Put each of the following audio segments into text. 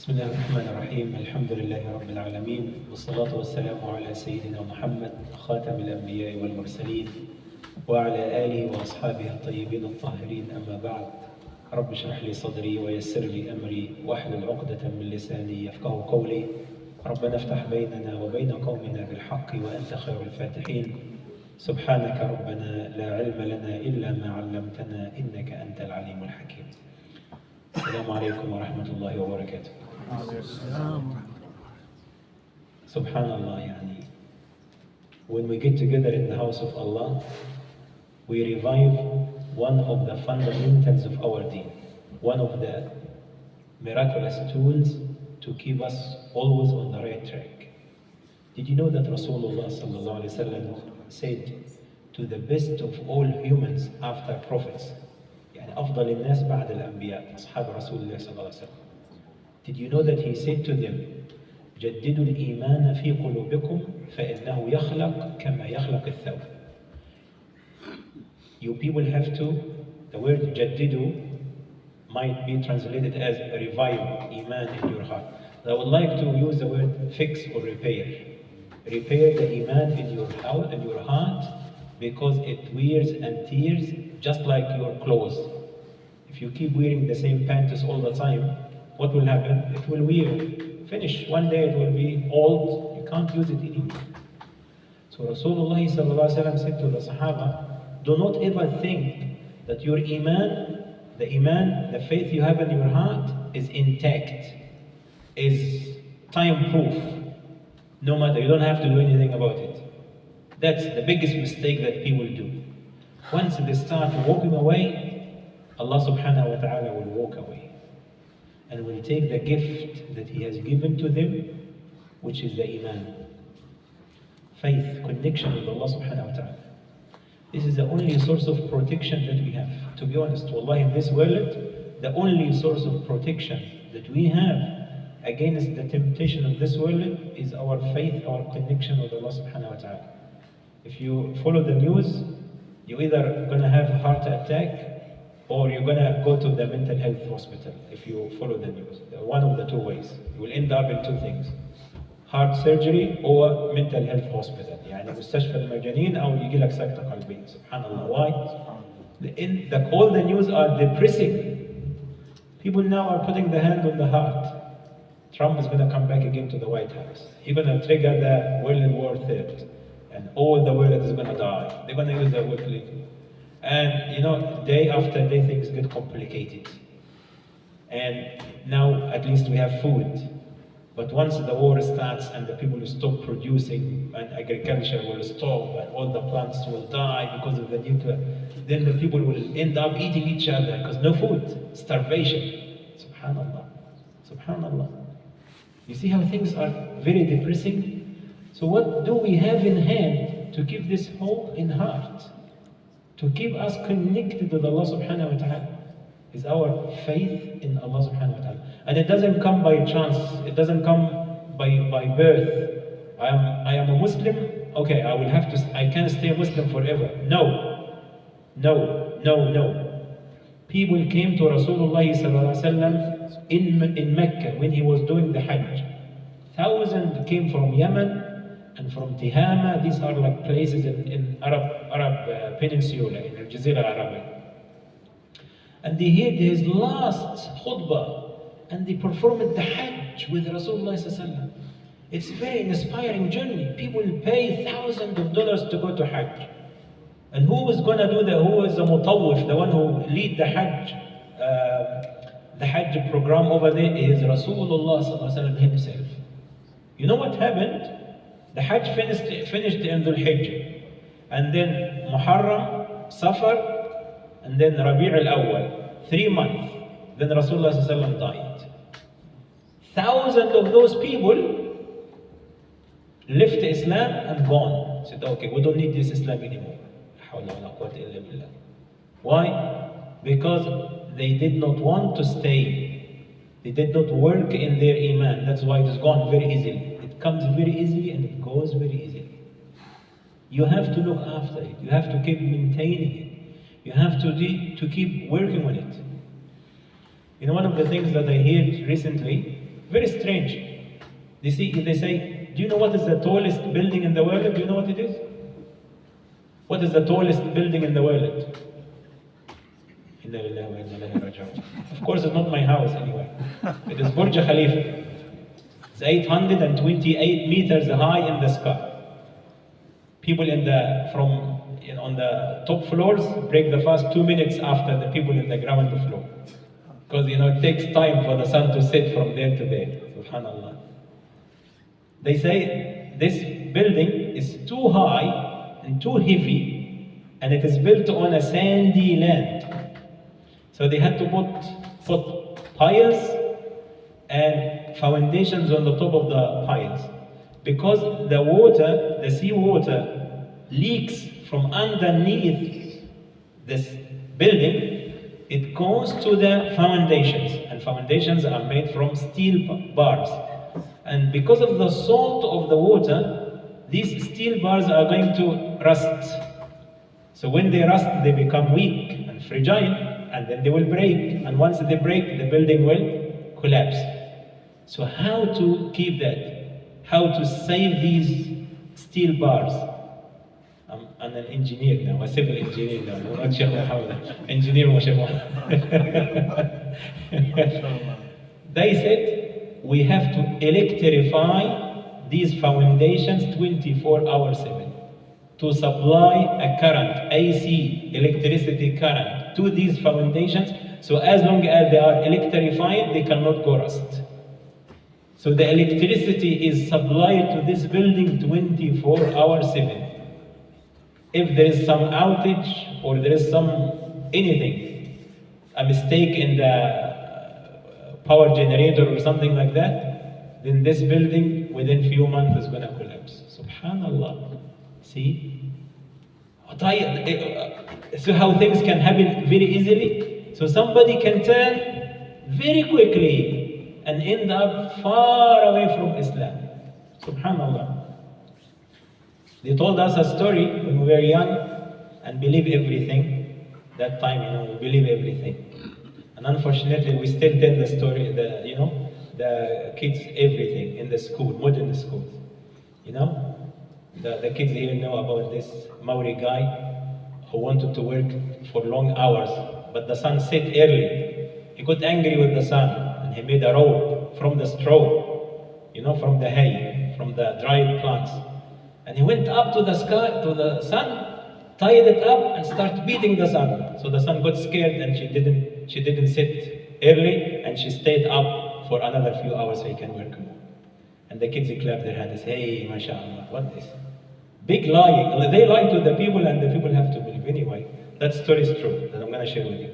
بسم الله الرحمن الرحيم. الحمد لله رب العالمين، والصلاة والسلام على سيدنا محمد خاتم الأنبياء والمرسلين وعلى آله وأصحابه الطيبين الطاهرين. أما بعد، رب اشرح لي صدري ويسر لي أمري واحلل عقدة من لساني يفقه قولي. ربنا افتح بيننا وبين قومنا بالحق وأنت خير الفاتحين. سبحانك ربنا لا علم لنا إلا ما علمتنا إنك أنت العليم الحكيم. السلام عليكم ورحمة الله وبركاته. Subhanallah, yani, when we get together in the house of Allah, we revive one of the fundamentals of our deen, one of the miraculous tools to keep us always on the right track. Did you know that Rasulullah sallallahu alaihi wasallam said to the best of all humans after prophets, يعني أفضل الناس بعد الأنبياء أصحاب رسول الله صلى الله عليه وسلم. Did you know that he said to them, جددوا الإيمان في قلوبكم فإنه يخلق كما يخلق الثوب. You people have to, the word جددوا might be translated as revive iman in your heart. I would like to use the word fix or repair. Repair the iman in your heart, because it wears and tears just like your clothes. If you keep wearing the same pants all the time, what will happen? It will wear. Finish. One day it will be old. You can't use it anymore. So Rasulullah sallallahu alaihi wasallam said to the Sahaba, do not ever think that your iman, the faith you have in your heart is intact, is time-proof. No matter, you don't have to do anything about it. That's the biggest mistake that people do. Once they start walking away, Allah subhanahu wa ta'ala will walk away and will take the gift that He has given to them, which is the iman. Faith, connection with Allah subhanahu wa ta'ala. This is the only source of protection that we have. To be honest, wallahi, in this world, the only source of protection that we have against the temptation of this world is our faith, our connection with Allah subhanahu wa ta'ala. If you follow the news, you're either going to have a heart attack or you're going to go to the mental health hospital. If you follow the news, one of the two ways. You will end up in two things: heart surgery or mental health hospital. يعني مستشفى المجانين أو يجي لك سكتة قلبية. Subhanallah. Why? All the news are depressing. People now are putting the hand on the heart. Trump is going to come back again to the White House. He's going to trigger the World War III. And all the world is going to die. They're going to use the word. And day after day things get complicated. And now at least we have food. But once the war starts and the people will stop producing and agriculture will stop and all the plants will die because of the nuclear, then the people will end up eating each other because no food, starvation. Subhanallah. Subhanallah. You see how things are very depressing? So what do we have in hand to keep this hope in heart? To keep us connected with Allah subhanahu wa ta'ala is our faith in Allah subhanahu wa ta'ala. And it doesn't come by chance, it doesn't come by birth. I am a Muslim, okay, I can't stay a Muslim forever. No. People came to Rasulullah sallallahu alaihi wasallam in Mecca when he was doing the Hajj. Thousands came from Yemen and from Tihama. These are like places in Arab Peninsula, in Al Jazeera Arabic. And they heard his last khutbah and they performed the Hajj with Rasulullah sallallahu alaihi wasallam. It's a very inspiring journey. People pay thousands of dollars to go to Hajj. And who is going to do who is the mutawwif, the one who lead the Hajj program over there is Rasulullah sallallahu alaihi wasallam himself. You know what happened? The Hajj finished in Dhul Hijjah, and then Muharram, Safar, and then Rabi' al-Awwal, 3 months. Then Rasulullah sallallahu alaihi wasallam died. Thousands of those people left Islam and gone. Said, okay, we don't need this Islam anymore. Why? Because they did not want to stay. They did not work in their iman. That's why it is gone very easily. It comes very easily and it goes very easily. You have to look after it. You have to keep maintaining it. You have to keep working on it. One of the things that I heard recently Very strange. They say, do you know what is the tallest building in the world? Do you know what it is? What is the tallest building in the world? Of course, it's not my house anyway. It is Burj Khalifa. It's 828 meters high in the sky. People on the top floors break the fast 2 minutes after the people in the ground floor. Because it takes time for the sun to set from there to there. Subhanallah. They say this building is too high and too heavy, and it is built on a sandy land. So they had to put piles and foundations on the top of the piles. Because the seawater leaks from underneath this building, it goes to the foundations, and foundations are made from steel bars. And because of the salt of the water, these steel bars are going to rust. So when they rust, they become weak and fragile, and then they will break. And once they break, the building will collapse. So how to keep that? How to save these steel bars? I'm an engineer now, a civil engineer now. I'm not Sheikh Mohammed. Engineer Sheikh Mohammed. They said, we have to electrify these foundations 24/7 to supply a current, AC, electricity current, to these foundations. So as long as they are electrified, they cannot go rust. So the electricity is supplied to this building 24/7. If there is some outage or there is anything, a mistake in the power generator or something like that, then this building within few months is going to collapse. Subhanallah. See? So how things can happen very easily. So somebody can turn very quickly and end up far away from Islam. Subhanallah. They told us a story when we were young and believe everything. That time, we believe everything. And unfortunately, we still tell the story, the kids everything in the school, modern schools. The kids here know about this Maori guy who wanted to work for long hours, but the sun set early. He got angry with the sun, and he made a rope from the straw, from the hay, from the dried plants. And he went up to the sky, to the sun, tied it up, and started beating the sun. So the sun got scared, and she didn't sit early, and she stayed up for another few hours so he can work more. And the kids clapped their hands, hey, mashallah, what is? Big lying. They lie to the people, and the people have to believe. Anyway, that story is true, that I'm going to share with you.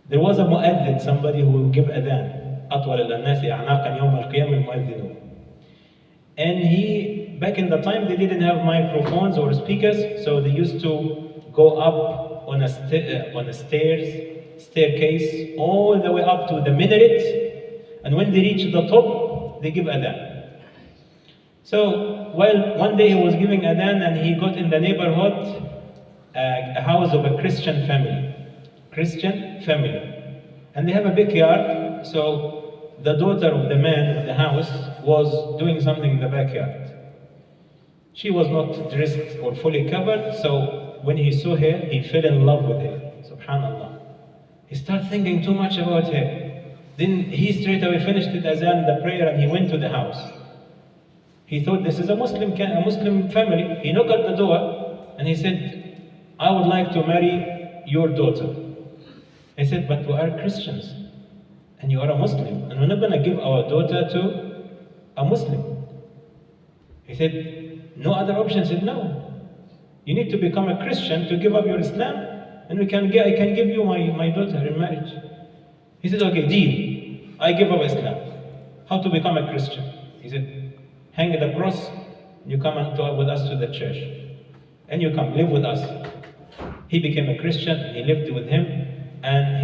There was a mu'adhin, somebody who would give adhan. أطول الناس أعناقا يوم القيامة المؤذنون. And back in the time, they didn't have microphones or speakers, so they used to go up on a staircase all the way up to the minaret, and when they reach the top, they give adhan. So, one day he was giving adhan, and he got in the neighborhood a house of a Christian family, and they have a big yard. So the daughter of the man of the house was doing something in the backyard. She was not dressed or fully covered, so when he saw her, he fell in love with her. Subhanallah. He started thinking too much about her. Then he straight away finished the azan, the prayer, and he went to the house. He thought this is a Muslim family. He knocked at the door, and he said, I would like to marry your daughter. He said, but we are Christians, and you are a Muslim, and we're not going to give our daughter to a Muslim. He said, no other option. He said, no. You need to become a Christian to give up your Islam, and I can give you my daughter in marriage. He said, okay, deal. I give up Islam. How to become a Christian? He said, hang the cross, you come with us to the church, and you come live with us. He became a Christian, he lived with him, and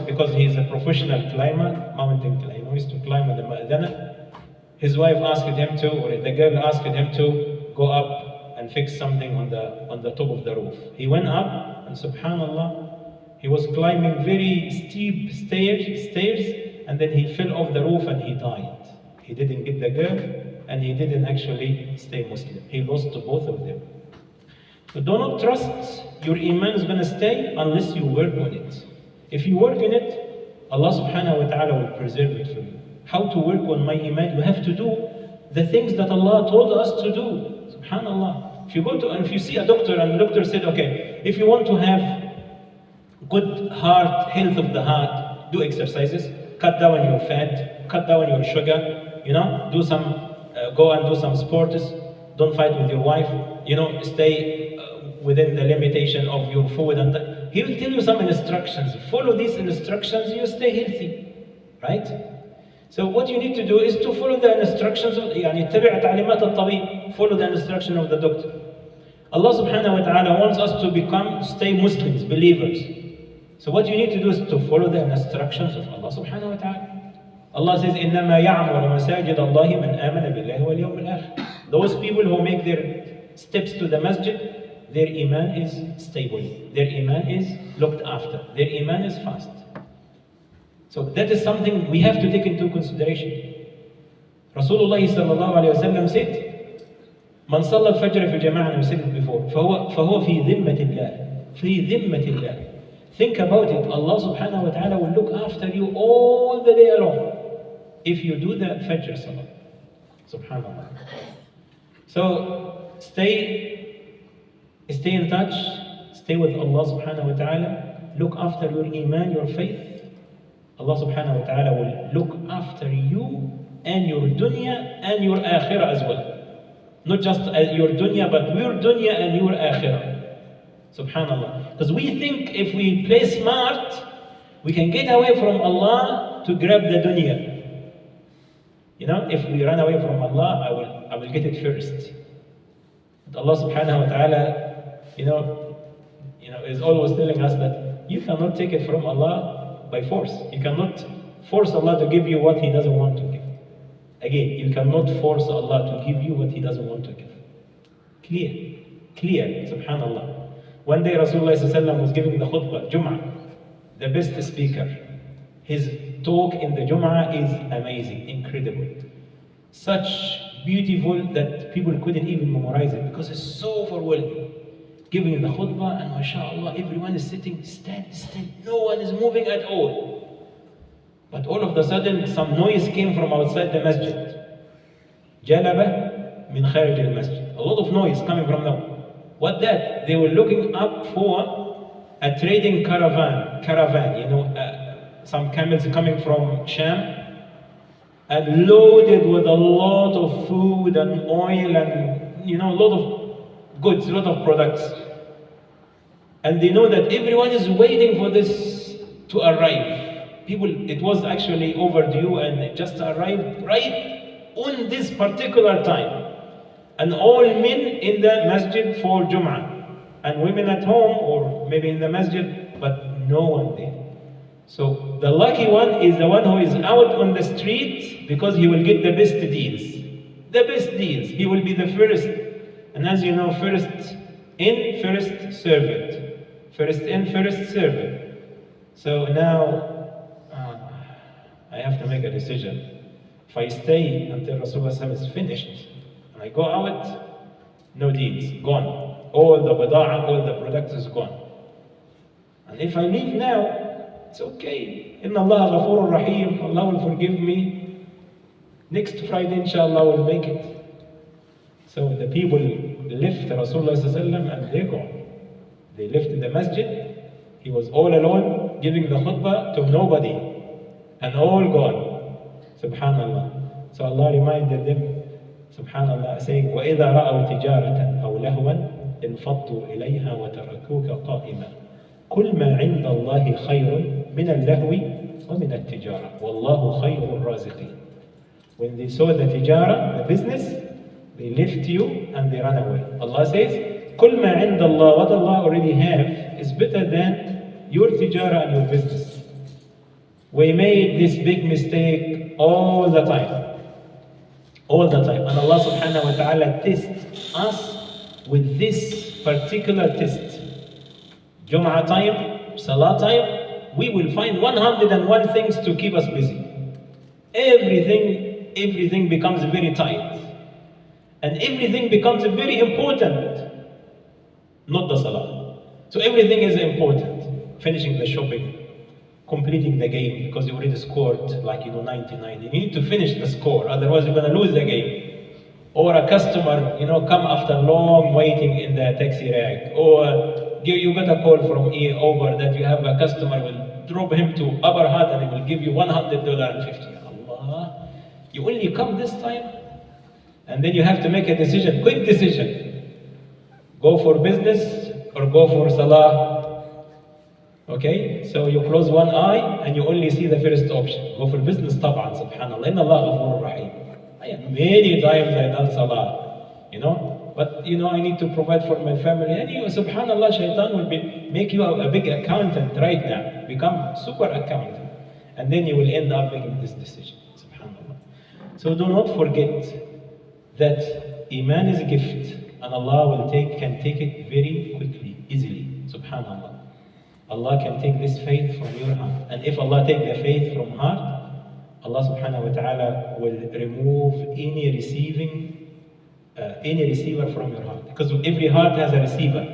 because he's a professional climber, mountain climber, he used to climb with the Ma'adana. His wife asked him to, or the girl asked him to go up and fix something on the top of the roof. He went up, and subhanallah, he was climbing very steep stairs, and then he fell off the roof and he died. He didn't get the girl, and he didn't actually stay Muslim. He lost both of them. So do not trust your iman is going to stay unless you work on it. If you work on it, Allah subhanahu wa ta'ala will preserve it for you. How to work on my iman? You have to do the things that Allah told us to do. Subhanallah. If you see a doctor and the doctor said, okay, if you want to have good heart, health of the heart, do exercises, cut down your fat, cut down your sugar, go and do some sports, don't fight with your wife, stay within the limitation of your food. He will tell you some instructions. Follow these instructions, you stay healthy, right? So what you need to do is to follow the instructions of, اتبع تعليمات الطبيب, follow the instruction of the doctor. Allah subhanahu wa ta'ala wants us to stay Muslims, believers. So what you need to do is to follow the instructions of Allah subhanahu wa ta'ala. Allah says, إِنَّمَا يَعْمُرُ مَسَاجِدَ اللَّهِ مَنْ آمَنَ بِاللَّهِ وَالْيَوْمِ الْآخِرِ. Those people who make their steps to the masjid, their iman is stable. Their iman is looked after. Their iman is fast. So that is something we have to take into consideration. Rasulullah sallallahu alayhi wa sallam said, من صلى الفجر في جماعة, we said it before, فهو في ذمة الله. في ذمة الله. Think about it. Allah subhanahu wa ta'ala will look after you all the day long if you do the Fajr Salah. Subhanallah. So stay in touch, stay with Allah subhanahu wa ta'ala, look after your iman, your faith. Allah subhanahu wa ta'ala will look after you and your dunya and your akhirah as well. Not just your dunya, but your dunya and your akhirah. Subhanallah. Because we think if we play smart, we can get away from Allah to grab the dunya. If we run away from Allah, I will get it first. But Allah subhanahu wa ta'ala, is always telling us that you cannot take it from Allah by force. You cannot force Allah to give you what He doesn't want to give. Again, you cannot force Allah to give you what He doesn't want to give. Clear, subhanallah. One day Rasulullah was giving the khutbah, Jum'ah, the best speaker. His talk in the Jum'ah is amazing, incredible. Such beautiful that people couldn't even memorize it because it's so overwhelming. Giving the khutbah and mashallah, everyone is sitting stand. No one is moving at all. But all of a sudden, some noise came from outside the masjid. Jalaba min kharij al-masjid. A lot of noise coming from them. What that? They were looking up for a trading caravan, some camels coming from Sham and loaded with a lot of food and oil and a lot of goods, a lot of products. And they know that everyone is waiting for this to arrive. It was actually overdue and it just arrived right on this particular time. And all men in the masjid for Jum'ah, and women at home or maybe in the masjid, but no one there. So the lucky one is the one who is out on the street because he will get the best deals. The best deals. He will be the first. And as you know, first in, first servant. First in, first servant. So now I have to make a decision. If I stay until Rasulullah is finished, I go out, no deeds, gone. All the bada'a, all the products is gone. And if I leave now, it's okay. Inna Allah ghafurur rahim, Allah will forgive me. Next Friday, inshallah, we'll make it. So the people left Rasulullah and they're gone. They left the masjid. He was all alone, giving the khutbah to nobody. And all gone. Subhanallah. So Allah reminded them, Subhanallah, saying, وَإِذَا رَأَوْا تِجَارَةً أَوْ لَهْوًا انْفَضُّوا إِلَيْهَا وَتَرَكُوكَ قَائِمًا قُلْ مَا عِنْدَ اللَّهِ خَيْرٌ مِنَ اللَّهْوِ وَمِنَ التِّجَارَةِ وَاللَّهُ خَيْرُ الرَّازِقِينَ. When they saw the tijara, the business, they left you and they ran away. Allah says, قُلْ مَا عِنْدَ اللَّهِ, what Allah already have is better than your tijara and your business. We made this big mistake all the time. All the time. And Allah subhanahu wa ta'ala tests us with this particular test. Jum'ah time, Salah time, we will find 101 things to keep us busy. everything becomes very tight. And everything becomes very important, not the salah. So everything is important. Finishing the shopping, completing the game because you already scored like 99. You need to finish the score, otherwise you're gonna lose the game. Or a customer, come after long waiting in the taxi rack. Or you got a call from Uber that you have a customer will drop him to Upper Hut and he will give you $100.50. Allah, you only come this time? And then you have to make a decision, quick decision. Go for business or go for salah. Okay, so you close one eye and you only see the first option. Go for business, طبعا, subhanallah. Inna Allah ghafurur rahim. Many times I done salah, but I need to provide for my family. And subhanallah, shaitan will make you a big accountant right now, become super accountant, and then you will end up making this decision. Subhanallah. So do not forget that Iman is a gift, and Allah can take it very quickly, easily. Subhanallah. Allah can take this faith from your heart, and if Allah take the faith from heart, Allah subhanahu wa ta'ala will remove any receiver from your heart. Because every heart has a receiver.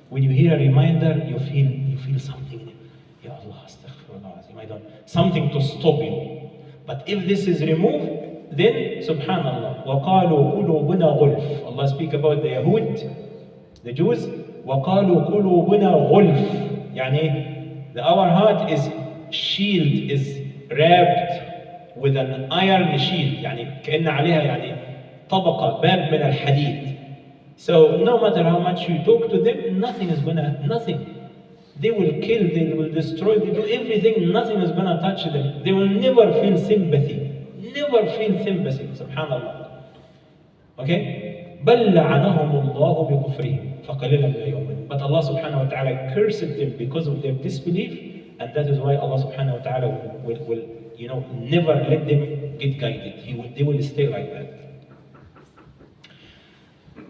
When you hear a reminder, you feel something in it. Ya Allah, astaghfirullah, something to stop you. But if this is removed, then subhanallah, وَقَالُوا قُلُوبُنَا غُلْفٌ. Allah speak about the Yahud, the Jews. وَقَالُوا قُلُوبُنَا غُلْفٌ. Yani, our heart is shield, is wrapped with an iron shield, كأن عليها طبقة باب من الحديد. So no matter how much you talk to them, nothing. They will kill, they will destroy, they do everything, nothing is gonna touch them. They will never feel sympathy. Subhanallah. Okay? بَلْ لَعَنَهُمُ اللَّهُ بِكُفْرِهِمْ فَقَلِيلًا مَا يُؤْمِنُونَ. But Allah subhanahu wa ta'ala cursed them because of their disbelief, and that is why Allah subhanahu wa ta'ala will never let them get guided. They will stay like that.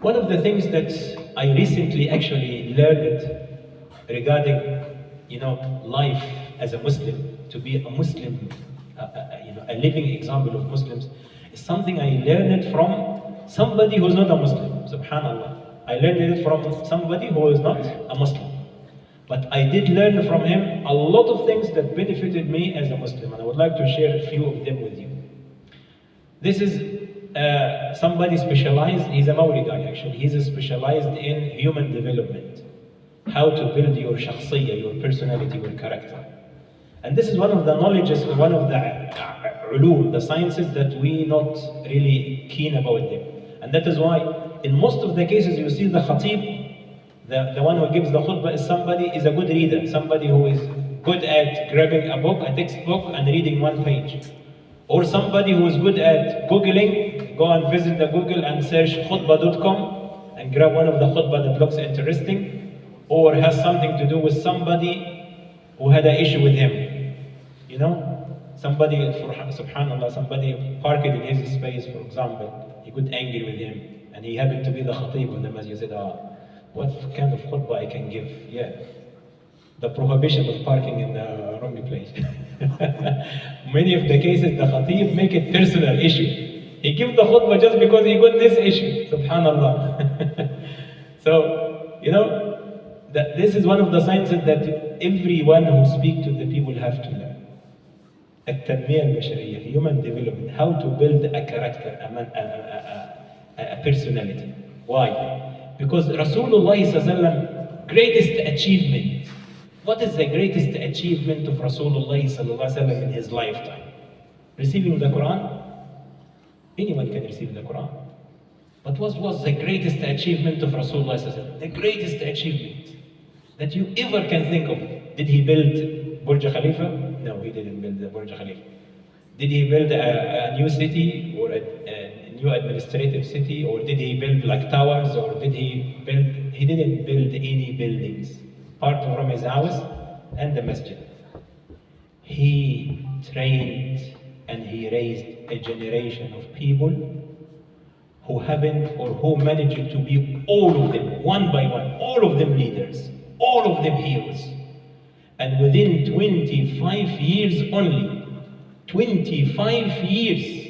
One of the things that I recently actually learned regarding, life as a Muslim, to be a Muslim, a living example of Muslims, is something I learned from somebody who's not a Muslim. Subhanallah. I learned it from somebody who is not a Muslim. But I did learn from him a lot of things that benefited me as a Muslim, and I would like to share a few of them with you. This is somebody specialized, he's a Maori guy actually, he's specialized in human development. How to build your shakhsiyya, your personality, your character. And this is one of the knowledges, one of the ulum, the sciences that we not really keen about them. And that is why in most of the cases you see the khatib, the one who gives the khutbah is a good reader, somebody who is good at grabbing a book, a textbook, and reading one page. Or somebody who is good at Googling, go and visit the Google and search khutbah.com and grab one of the khutbah that looks interesting, or has something to do with somebody who had an issue with him. Somebody, subhanallah, somebody parked in his space, for example, he got angry with him, and he happened to be the khatib of the masjid. He said, what kind of khutbah I can give? Yeah, the prohibition of parking in the wrong place. Many of the cases, the khatib make it personal issue. He gives the khutbah just because he got this issue. Subhanallah. So, this is one of the sciences that everyone who speaks to the people have to learn. التنمية البشرية, human development, how to build a character, a personality. Why? Because Rasulullah greatest achievement. What is the greatest achievement of Rasulullah in his lifetime? Receiving the Quran? Anyone can receive the Quran. But what was the greatest achievement of Rasulullah? The greatest achievement that you ever can think of. Did he build Burj Khalifa? No, he didn't build the Burj Khalifa. Did he build a new city or a new administrative city, or did he build like towers, or did he build? He didn't build any buildings. Apart from his house and the masjid. He trained and he raised a generation of people who happened or who managed to be all of them, one by one, all of them leaders, all of them heroes. And within 25 years only, 25 years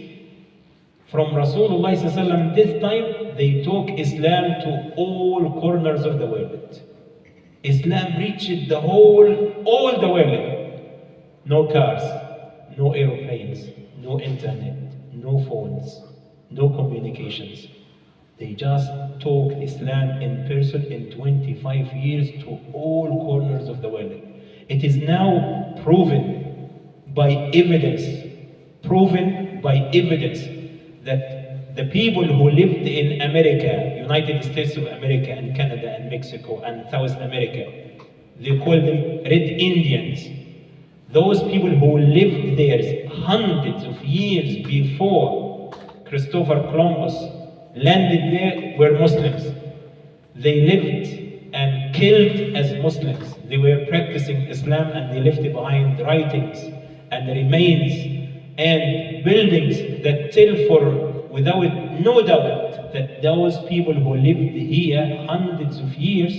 from Rasulullah ﷺ, this time they took Islam to all corners of the world. Islam reached all the world. No cars, no aeroplanes, no internet, no phones, no communications. They just taught Islam in person in 25 years to all corners of the world. It is now proven by evidence, that the people who lived in America, United States of America and Canada and Mexico and South America, they call them Red Indians. Those people who lived there hundreds of years before Christopher Columbus landed there were Muslims. They lived and killed as Muslims. They were practicing Islam and they left behind writings and remains and buildings that tell without no doubt that those people who lived here hundreds of years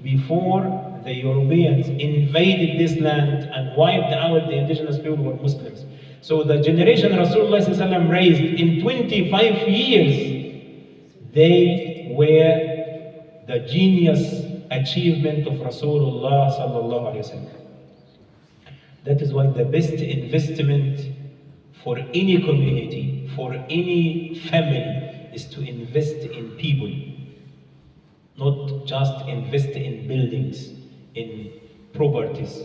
before the Europeans invaded this land and wiped out the indigenous people were Muslims. So the generation Rasulullah ﷺ raised in 25 years, they were the genius achievement of Rasulullah ﷺ. That is why the best investment for any community, for any family, is to invest in people, not just invest in buildings, in properties.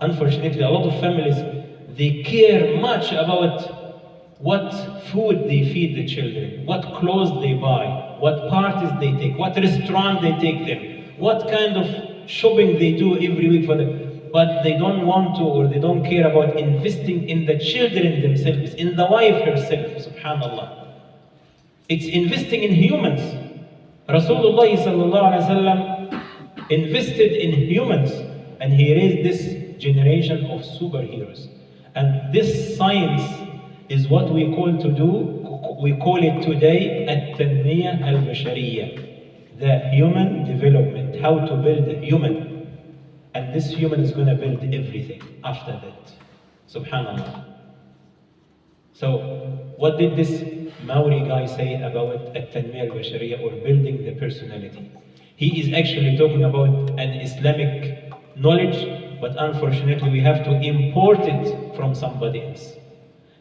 Unfortunately, a lot of families, they care much about what food they feed the children, what clothes they buy, what parties they take, what restaurant they take them, what kind of shopping they do every week for them. But they don't want to, or they don't care about investing in the children themselves, in the wife herself, subhanallah. It's investing in humans. Rasulullah ﷺ invested in humans, and he raised this generation of superheroes. And this science is what we call it today at-tanmiyah al-bashariyah, the human development, how to build a human. And this human is going to build everything after that. Subhanallah. So, what did this Maori guy say about at-tanmiyah al-bashariyah, or building the personality? He is actually talking about an Islamic knowledge, but unfortunately we have to import it from somebody else.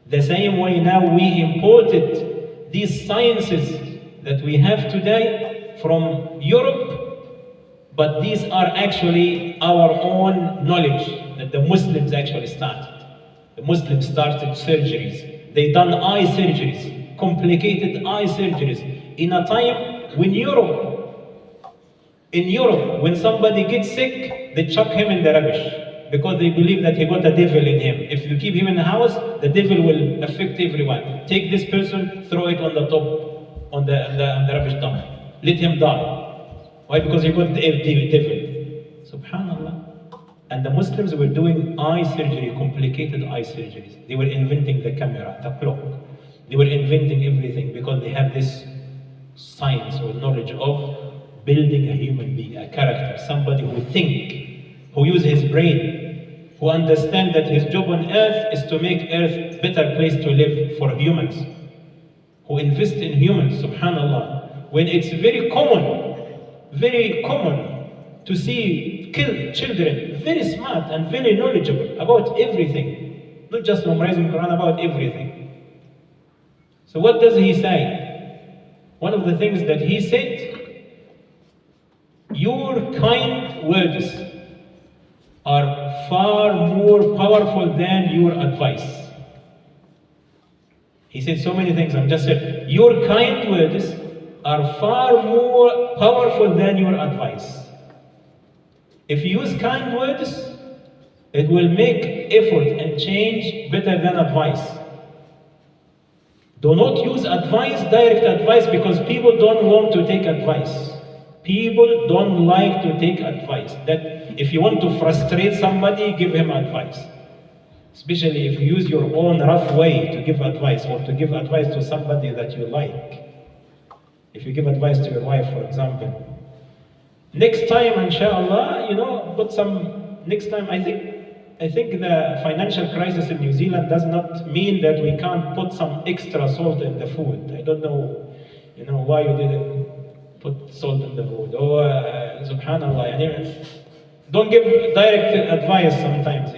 The same way now we imported these sciences that we have today from Europe, but these are actually our own knowledge that the Muslims actually started. The Muslims started surgeries. They done eye surgeries, complicated eye surgeries, in a time when in Europe, when somebody gets sick, they chuck him in the rubbish because they believe that he got a devil in him. If you keep him in the house, the devil will affect everyone. Take this person, throw it on the top, on the rubbish dump. Let him die. Why? Because he got the devil. Subhanallah. And the Muslims were doing eye surgery, complicated eye surgeries. They were inventing the camera, the clock. They were inventing everything because they have this science or knowledge of building a human being, a character, somebody who thinks, who uses his brain, who understands that his job on earth is to make earth a better place to live for humans, who invest in humans, subhanallah. When it's very common to see children very smart and very knowledgeable about everything, not just memorizing Quran, about everything. So what does he say? One of the things that he said, your kind words are far more powerful than your advice. He said so many things, I'm just saying, your kind words are far more powerful than your advice. If you use kind words, it will make effort and change better than advice. Do not use advice, direct advice, because people don't want to take advice. People don't like to take advice. That if you want to frustrate somebody, give him advice. Especially if you use your own rough way to give advice, or to give advice to somebody that you like. If you give advice to your wife, for example, next time, inshallah, next time, I think, I think the financial crisis in New Zealand does not mean that we can't put some extra salt in the food. I don't know, why you didn't put salt in the food. Oh, subhanallah, don't give direct advice sometimes,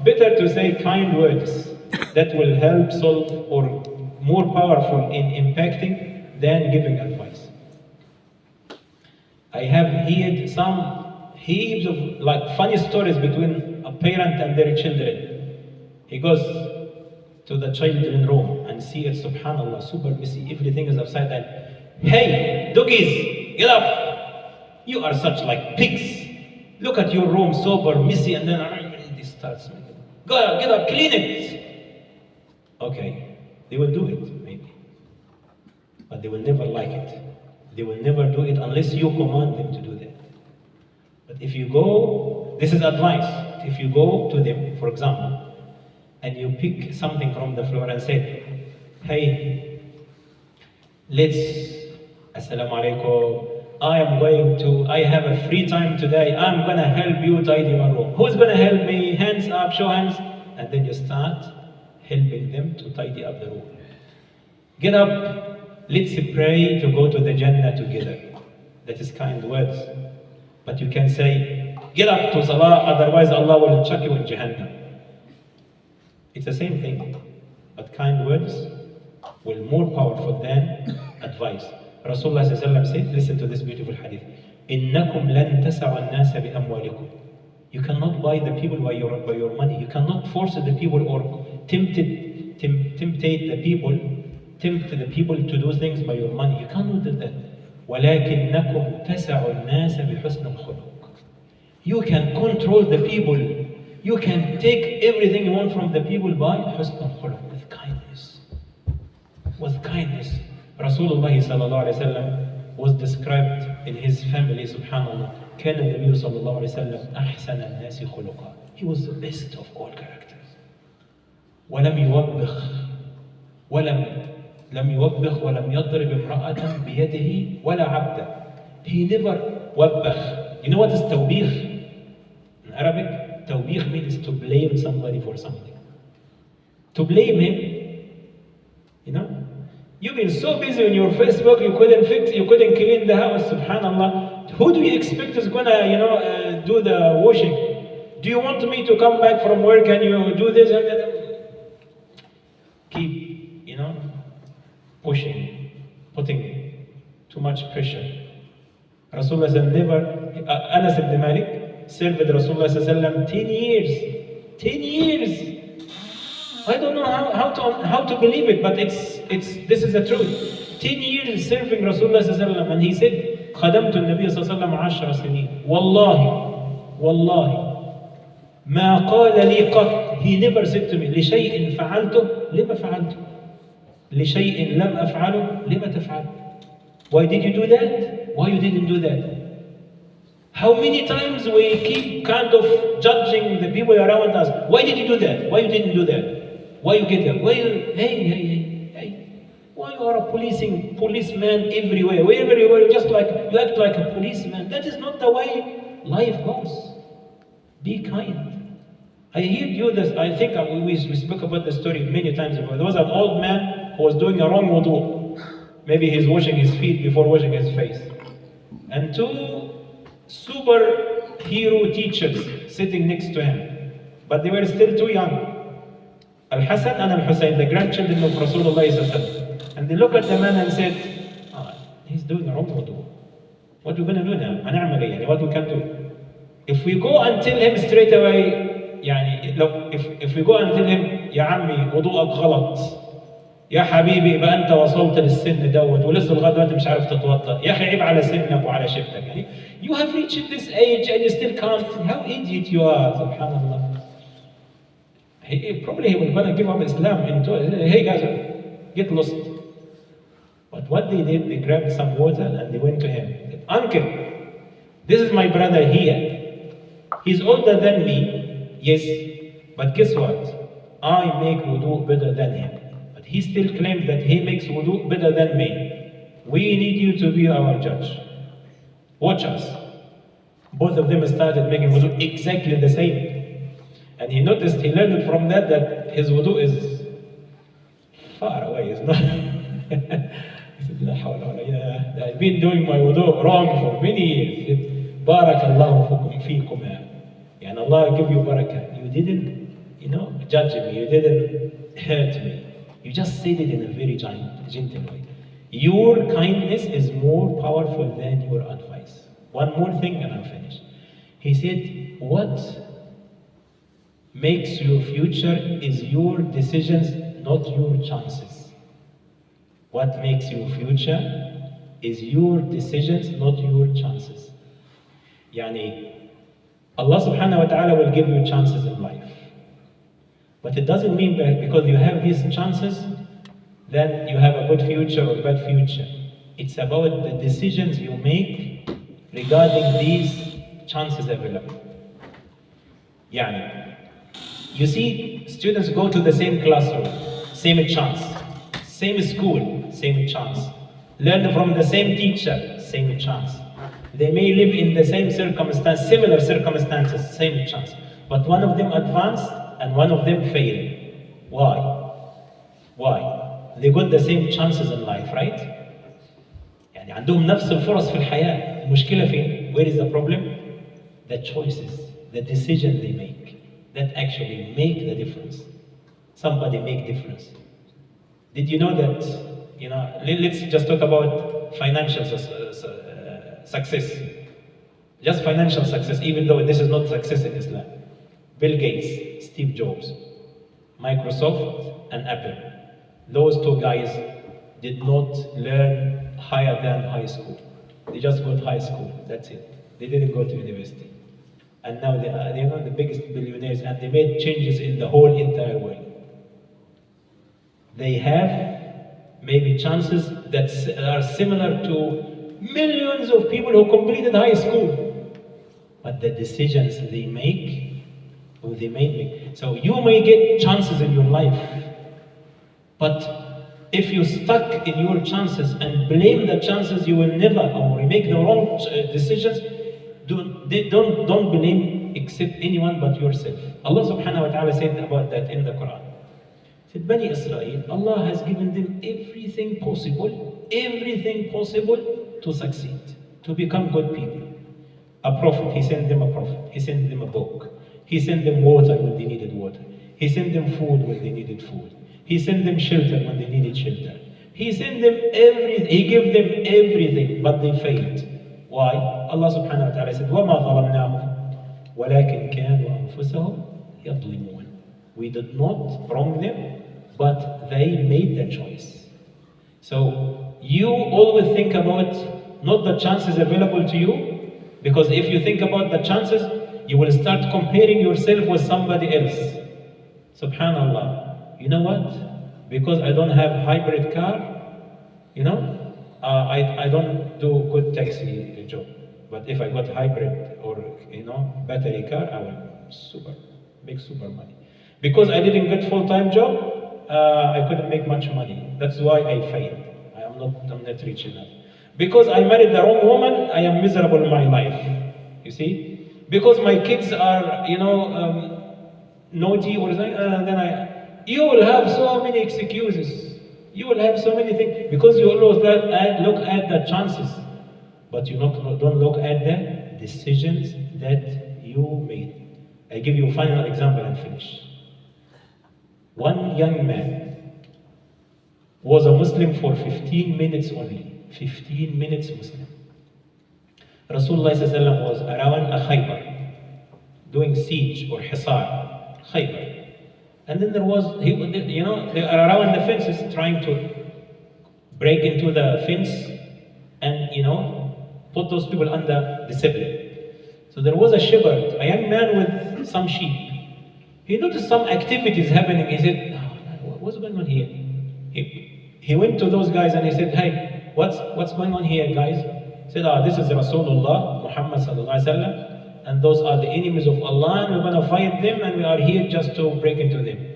Better to say kind words that will help solve or more powerful in impacting than giving advice. I have heard some heaps of funny stories between a parent and their children. He goes to the children's room and see it, subhanallah, super messy, everything is upside down. Hey, doggies, get up! You are such like pigs. Look at your room, super messy, and then he starts making. Go, get up, clean it! Okay, they will do it, maybe. But they will never like it. They will never do it unless you command them to do that. But if you go, this is advice. If you go to them, for example, and you pick something from the floor and say, hey, assalamu alaikum, I have a free time today, I'm gonna help you tidy your room. Who's gonna help me? Hands up, show hands. And then you start helping them to tidy up the room. Get up, let's pray to go to the Jannah together. That is kind words. But you can say, get up to Salah, otherwise Allah will chuck you in Jahannam. It's the same thing. But kind words will more powerful than advice. Rasulullah said, listen to this beautiful hadith. إِنَّكُمْ لَن تَسَعُوا النَّاسَ بِأَمْوَالِكُمْ. You cannot buy the people by your money. You cannot force the people or tempt the people to do things by your money. You cannot do that. وَلَكِنَّكُمْ تَسَعُوا النَّاسَ بِحُسْنِ الْخُلُقِ. You can control the people. You can take everything you want from the people by حُسْنِ الْخُلُقِ, with kindness. With kindness. Rasulullah sallallahu alayhi wa sallam was described in his family, subhanallah. كان النبي صلى الله عليه وسلم أحسن الناس خلقا. He was the best of all characters. ولم يوبخ ولم يضرب امرأة بيده ولا عبدا. He never وبخ. You know what is توبيخ? In Arabic, توبيخ means to blame somebody for something. To blame him, You've been so busy on your Facebook, you couldn't clean the house, subhanallah. Who do you expect is gonna, do the washing? Do you want me to come back from work and you do this and that? Keep, pushing, putting too much pressure. Rasulullah Anas ibn Malik served Rasulullah 10 years. 10 years! I don't know how to believe it, but this is the truth. 10 years serving Rasulullah and he said, خدمت النبي صلى الله عليه وسلم 10 سنين. والله ما قال لي قط. He never said to me, لشيء فعلته لما فعلته. لشيء لم أفعله لما تفعل. Why did you do that? Why you didn't do that? How many times we keep kind of judging the people around us. Why did you do that? Why you didn't do that? Why you get that? Why you, hey. Why you are a policeman everywhere? Wherever you are, you act like a policeman. That is not the way life goes. Be kind. I heard you this, I think we spoke about the story many times before. There was an old man who was doing a wrong wudu. Maybe he's washing his feet before washing his face. And two superhero teachers sitting next to him. But they were still too young. Al-Hassan and Al-Hussein, the grandchildren of Rasulullah. And they looked at the man and said, he's doing a wrong wudu. What are we going to do now? What we can do? If we go and tell him straight away, if we go and tell him, يا عمي وضوءك غلط. يا حبيبي يبقى أنت وصلت للسن دوت ولسه لغاية دلوقتي مش عارف تتوضأ. يا أخي عيب على سنك وعلى شفتك. You have reached this age and you still can't. How idiot you are, subhanallah. Probably he was going to give up Islam hey guys, get lost. But what they did, they grabbed some water and they went to him. Said, Uncle, this is my brother here. He's older than me, yes, but guess what? I make wudu better than him. But he still claims that he makes wudu better than me. We need you to be our judge. Watch us. Both of them started making wudu exactly the same. And he noticed, he learned from that his wudu is far away. It's not. He said, "La hawla wa la ilaha." I've been doing my wudu wrong for many years. He said, Barakallahu fikum. And Allah give you barakah. You didn't, judge me. You didn't hurt me. You just said it in a very gentle way. Your kindness is more powerful than your advice. One more thing and I'm finished. He said, what makes your future is your decisions, not your chances. What makes your future is your decisions, not your chances. Yani, Allah subhanahu wa ta'ala will give you chances in life. But it doesn't mean that because you have these chances, then you have a good future or bad future. It's about the decisions you make regarding these chances available. Yani, you see, students go to the same classroom, same chance. Same school, same chance. Learn from the same teacher, same chance. They may live in the same circumstance, similar circumstances, same chance. But one of them advanced and one of them failed. Why? Why? They got the same chances in life, right? يعني عندهم نفس الفرص في الحياة. المشكلة فين? Where is the problem? The choices, the decisions they make that actually make the difference. Somebody make difference. Did you know that, let's just talk about financial success. Just financial success, even though this is not success in Islam. Bill Gates, Steve Jobs, Microsoft, and Apple. Those two guys did not learn higher than high school. They just got high school, that's it. They didn't go to university. And now they are the biggest billionaires and they made changes in the whole entire world. They have maybe chances that are similar to millions of people who completed high school. But the decisions they make, or they may make. So you may get chances in your life, but if you stuck in your chances and blame the chances, you will never, or make the wrong decisions. Don't blame except anyone but yourself. Allah subhanahu wa ta'ala said about that in the Quran. He said, Bani Israel, Allah has given them everything possible to succeed, to become good people. A prophet, he sent them a prophet. He sent them a book. He sent them water when they needed water. He sent them food when they needed food. He sent them shelter when they needed shelter. He sent them everything. He gave them everything, but they failed. Why? Allah subhanahu wa ta'ala said, وَمَا ظَلَمْنَاهُمْ وَلَكِنْ كَانُوا أَنفُسَهُمْ يَظْلِمُونَ. We did not wrong them, but they made the choice. So you always think about not the chances available to you, because if you think about the chances, you will start comparing yourself with somebody else. Subhanallah. You know what? Because I don't have hybrid car, I don't do good taxi job. But if I got hybrid or battery car, I will make super money. Because I didn't get full-time job, I couldn't make much money. That's why I failed. I'm not rich enough. Because I married the wrong woman, I am miserable in my life. You see? Because my kids are, naughty or something, you will have so many excuses. You will have so many things because you always look at the chances, but you don't look at the decisions that you made. I give you a final example and finish. One young man was a Muslim for 15 minutes only. 15 minutes Muslim. Rasulullah ﷺ was around a Khaybar, doing siege or hisar, Khaybar. And then they are around the fences trying to break into the fence and, put those people under discipline. So there was a shepherd, a young man with some sheep. He noticed some activities happening. He said, what's going on here? He went to those guys and he said, hey, what's going on here, guys? He said, this is Rasulullah, Muhammad sallallahu alaihi wasallam. And those are the enemies of Allah, and we're going to fight them, and we are here just to break into them.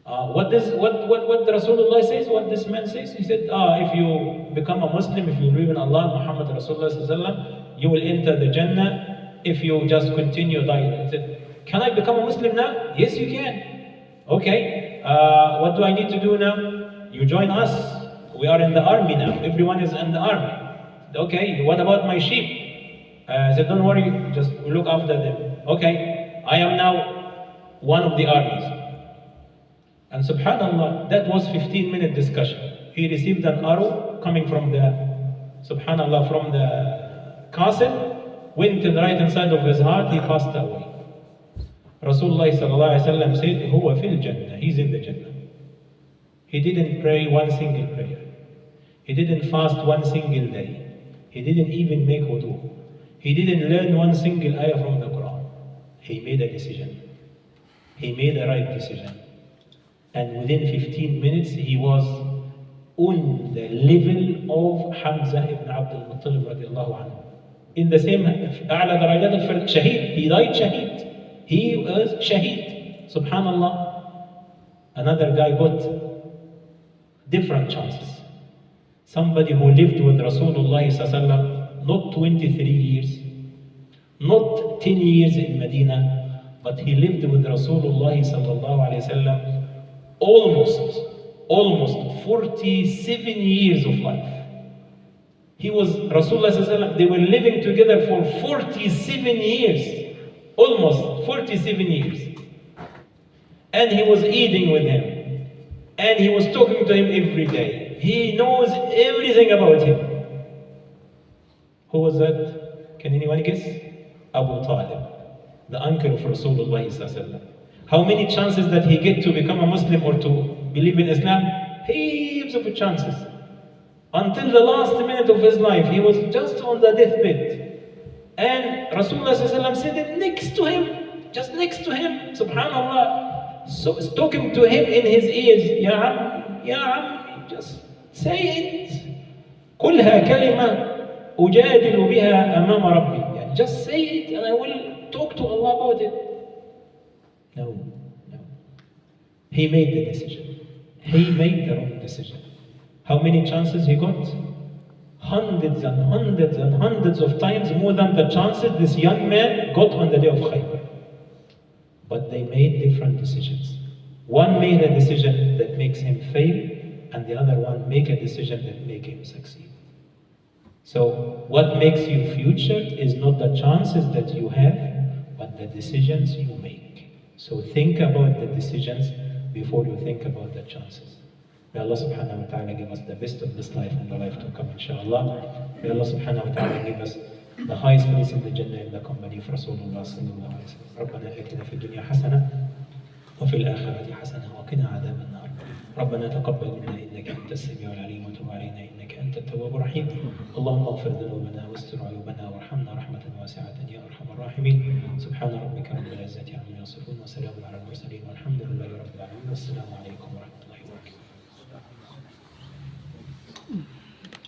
What the Rasulullah says, what this man says, he said, if you become a Muslim, if you believe in Allah, Muhammad Rasulullah sallallahu alaihi wasallam, you will enter the Jannah if you just continue dying. He said, Can I become a Muslim now? Yes, you can. Okay, what do I need to do now? You join us. We are in the army now. Everyone is in the army. Okay, what about my sheep? I said, don't worry, just look after them. Okay, I am now one of the armies. And subhanallah, that was 15-minute discussion. He received an arrow coming from subhanallah, from the castle, went to the right hand side of his heart, he passed away. Rasulullah sallallahu alaihi wasallam said, "Huwa fil Jannah." He's in the Jannah. He didn't pray one single prayer. He didn't fast one single day. He didn't even make wudu. He didn't learn one single ayah from the Quran. He made a decision. He made a right decision. And within 15 minutes, he was on the level of Hamza ibn Abdul Muttalib radiallahu anhu. In the same أعلى درجات الفرد, shaheed. He died shaheed. He was shaheed. Subhanallah. Another guy got different chances. Somebody who lived with Rasulullah sallallahu not 23 years, not 10 years in Medina, but he lived with Rasulullah sallallahu alayhi wasallam almost 47 years of life. He was Rasulullah sallallahu alayhi wasallam, they were living together for 47 years, almost 47 years. And he was eating with him, and he was talking to him every day. He knows everything about him. Who was that? Can anyone guess? Abu Talib, the uncle of Rasulullah sallallahu alayhi wasallam. How many chances that he get to become a Muslim or to believe in Islam? Heaps of chances. Until the last minute of his life, he was just on the deathbed. And Rasulullah sallallahu said it next to him, just next to him, subhanallah. So it's talking to him in his ears, Ya Am, just say it. قُلْهَا كَلِمَةً أُجَادِلُ بِهَا أَمَامَ رَبِّي. Just say it and I will talk to Allah about it. No. He made the decision. He made the wrong decision. How many chances he got? Hundreds and hundreds and hundreds of times more than the chances this young man got on the day of Khaybar. But they made different decisions. One made a decision that makes him fail, and the other one make a decision that makes him succeed. So what makes you future is not the chances that you have, but the decisions you make. So think about the decisions before you think about the chances. May Allah subhanahu wa ta'ala give us the best of this life and the life to come, inshallah. May Allah subhanahu wa ta'ala give us the highest place in the Jannah in the company of Rasulullah sallallahu alayhi wa sallam. ربنا آتنا في الدنيا حسنة وفي الآخرة حسنة وقنا عذاب النار. ربنا تقبل منا إنك أنت السميع العليم وتب علينا إنك أنت التواب الرحيم. اللهم اغفر ذنوبنا واستر عيوبنا وارحمنا رحمة واسعة يا أرحم الراحمين. سبحان ربك رب العزة عما يصفون وسلام على المرسلين والحمد لله رب العالمين. والسلام عليكم ورحمة الله.